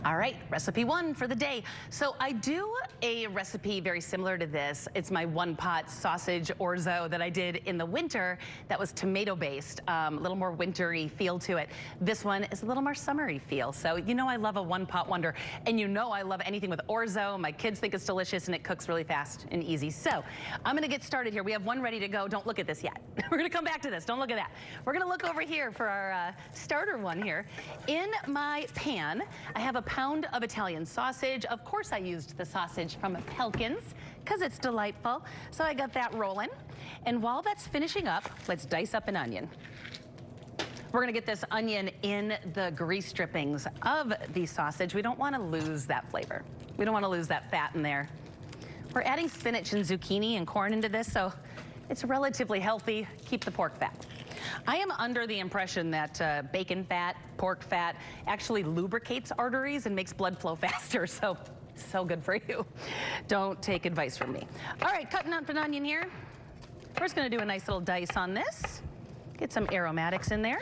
All right, recipe one for the day. So I do a recipe very similar to this. It's my one pot sausage orzo that I did in the winter that was tomato based, a little more wintry feel to it. This one is a little more summery feel. So you know I love a one pot wonder, and you know I love anything with orzo. My kids think it's delicious and it cooks really fast and easy. So I'm gonna get started here. We have one ready to go. Don't look at this yet. We're gonna come back to this. Don't look at that. We're gonna look over here for our starter one here. In my pan, I have a pound of Italian sausage. Of course I used the sausage from Pelkins because it's delightful. So I got that rolling. And while that's finishing up, let's dice up an onion. We're gonna get this onion in the grease drippings of the sausage. We don't wanna lose that flavor. We don't wanna lose that fat in there. We're adding spinach and zucchini and corn into this, so it's relatively healthy. Keep the pork fat. I am under the impression that bacon fat, pork fat, actually lubricates arteries and makes blood flow faster, so good for you. Don't take advice from me. All right, cutting up an onion here. We're just gonna do a nice little dice on this. Get some aromatics in there.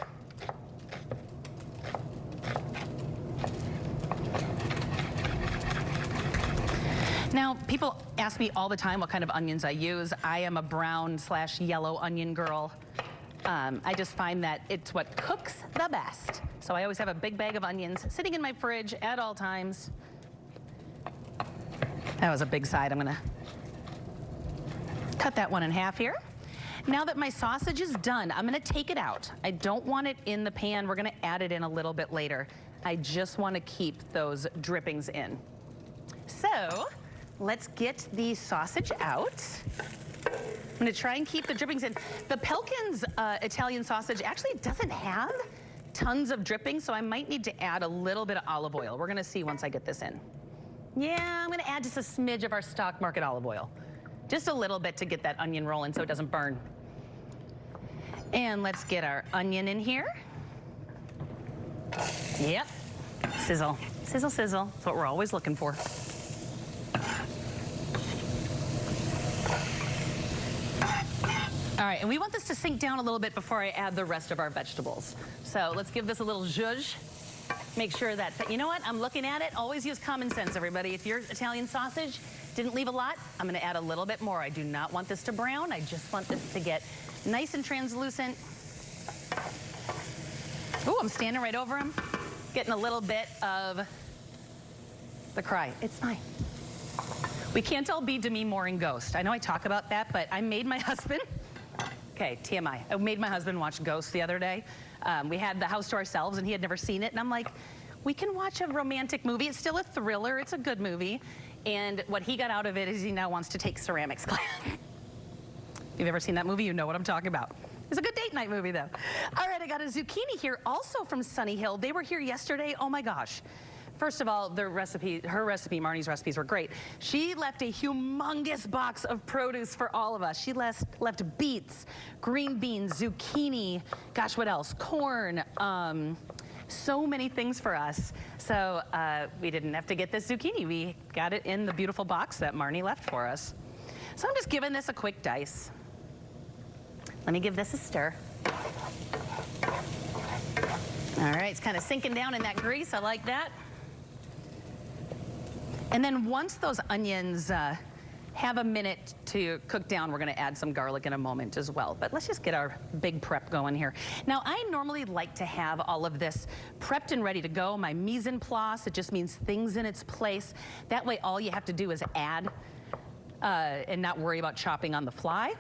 Now, people ask me all the time what kind of onions I use. I am a brown/yellow onion girl. I just find that it's what cooks the best. So I always have a big bag of onions sitting in my fridge at all times. That was a big side. I'm gonna cut that one in half here. Now that my sausage is done, I'm gonna take it out. I don't want it in the pan. We're gonna add it in a little bit later. I just wanna keep those drippings in. So let's get the sausage out. I'm gonna try and keep the drippings in. The Pelkins Italian sausage actually doesn't have tons of drippings, so I might need to add a little bit of olive oil. We're gonna see once I get this in. Yeah, I'm gonna add just a smidge of our stock market olive oil. Just a little bit to get that onion rolling so it doesn't burn. And let's get our onion in here. Yep, sizzle, sizzle, sizzle. That's what we're always looking for. All right, and we want this to sink down a little bit before I add the rest of our vegetables. So let's give this a little zhuzh. Make sure that, you know what, I'm looking at it. Always use common sense, everybody. If your Italian sausage didn't leave a lot, I'm gonna add a little bit more. I do not want this to brown. I just want this to get nice and translucent. Ooh, I'm standing right over them. Getting a little bit of the cry. It's fine. We can't all be Demi Moore and Ghost. I know I talk about that, but I made my husband, okay, TMI. I made my husband watch Ghost the other day. We had the house to ourselves and he had never seen it. And I'm like, we can watch a romantic movie. It's still a thriller. It's a good movie. And what he got out of it is he now wants to take ceramics class. If you've ever seen that movie, you know what I'm talking about. It's a good date night movie though. All right, I got a zucchini here also from Sunny Hill. They were here yesterday. Oh my gosh. First of all, her recipe, Marnie's recipes were great. She left a humongous box of produce for all of us. She left beets, green beans, zucchini, gosh, what else? Corn, so many things for us. So we didn't have to get this zucchini. We got it in the beautiful box that Marnie left for us. So I'm just giving this a quick dice. Let me give this a stir. All right, it's kind of sinking down in that grease. I like that. And then once those onions have a minute to cook down, we're gonna add some garlic in a moment as well. But let's just get our big prep going here. Now, I normally like to have all of this prepped and ready to go. My mise en place, it just means things in its place. That way, all you have to do is add and not worry about chopping on the fly.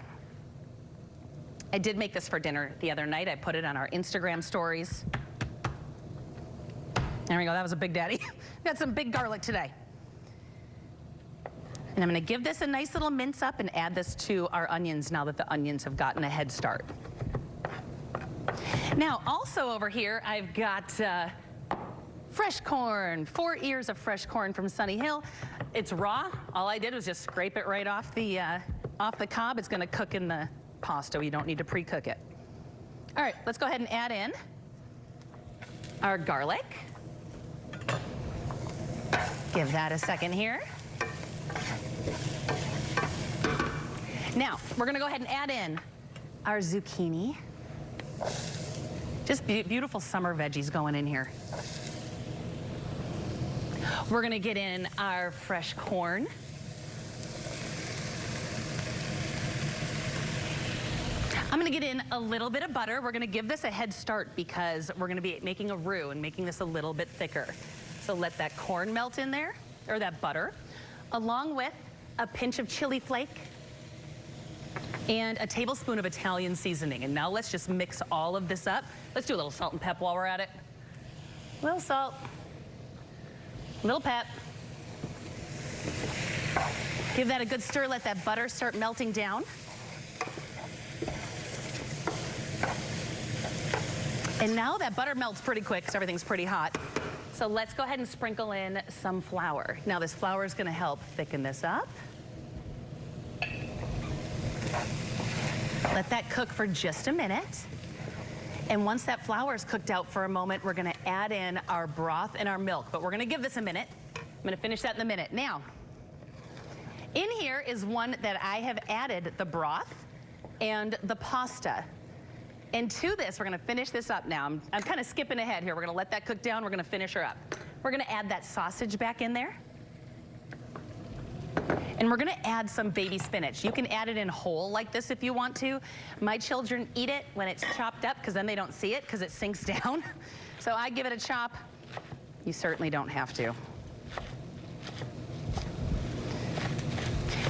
I did make this for dinner the other night. I put it on our Instagram stories. There we go, that was a big daddy. Got some big garlic today. And I'm gonna give this a nice little mince up and add this to our onions now that the onions have gotten a head start. Now, also over here, I've got fresh corn, 4 ears of fresh corn from Sunny Hill. It's raw. All I did was just scrape it right off the cob. It's gonna cook in the pasta. You don't need to pre-cook it. All right, let's go ahead and add in our garlic. Give that a second here. Now, we're gonna go ahead and add in our zucchini. Just beautiful summer veggies going in here. We're gonna get in our fresh corn. I'm gonna get in a little bit of butter. We're gonna give this a head start because we're gonna be making a roux and making this a little bit thicker. So let that corn melt in there, or that butter, along with a pinch of chili flake and a tablespoon of Italian seasoning. And now let's just mix all of this up. Let's do a little salt and pep while we're at it. A little salt, a little pep. Give that a good stir, let that butter start melting down. And now that butter melts pretty quick because everything's pretty hot. So let's go ahead and sprinkle in some flour. Now this flour is going to help thicken this up. Let that cook for just a minute. And once that flour is cooked out for a moment, we're going to add in our broth and our milk. But we're going to give this a minute. I'm going to finish that in a minute. Now, in here is one that I have added the broth and the pasta. And to this, we're going to finish this up now. I'm kind of skipping ahead here. We're going to let that cook down. We're going to finish her up. We're going to add that sausage back in there. And we're going to add some baby spinach. You can add it in whole like this if you want to. My children eat it when it's chopped up because then they don't see it because it sinks down. So I give it a chop. You certainly don't have to.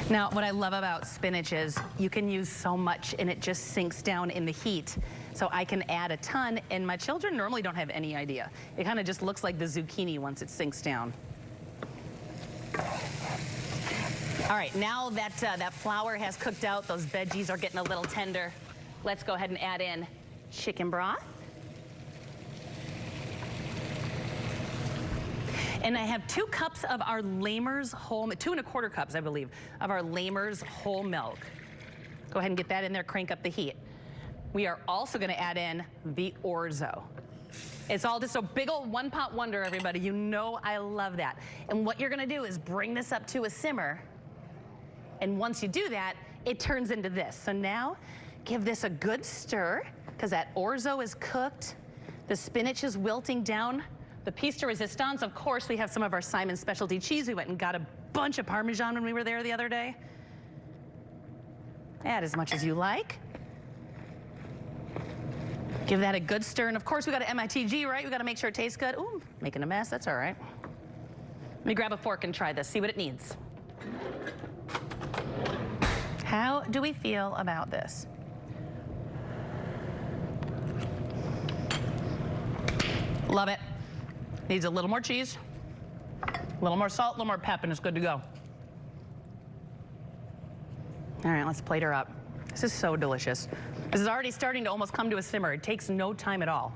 Now, what I love about spinach is you can use so much and it just sinks down in the heat. So I can add a ton, and my children normally don't have any idea. It kind of just looks like the zucchini once it sinks down. All right, now that that flour has cooked out, those veggies are getting a little tender. Let's go ahead and add in chicken broth. And I have 2 cups of our Lamers whole, 2 1/4 cups, I believe, of our Lamers whole milk. Go ahead and get that in there, crank up the heat. We are also gonna add in the Orzo. It's all just a big old one-pot wonder, everybody. You know I love that. And what you're gonna do is bring this up to a simmer. And once you do that, it turns into this. So now, give this a good stir, because that Orzo is cooked. The spinach is wilting down. The piece de resistance, of course, we have some of our Simon specialty cheese. We went and got a bunch of Parmesan when we were there the other day. Add as much as you like. Give that a good stir. And of course, we got an MITG, right? We got to make sure it tastes good. Ooh, making a mess. That's all right. Let me grab a fork and try this, see what it needs. How do we feel about this? Love it. Needs a little more cheese, a little more salt, a little more pep, and it's good to go. All right, let's plate her up. This is so delicious. This is already starting to almost come to a simmer. It takes no time at all.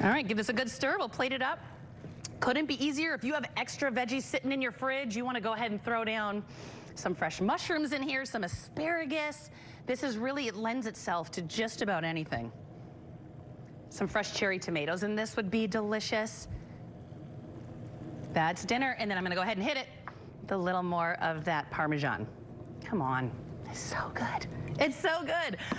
All right, give this a good stir. We'll plate it up. Couldn't be easier. If you have extra veggies sitting in your fridge, you want to go ahead and throw down some fresh mushrooms in here, some asparagus. This is really, it lends itself to just about anything. Some fresh cherry tomatoes in this would be delicious. That's dinner, and then I'm gonna go ahead and hit it with a little more of that Parmesan. Come on, it's so good. It's so good.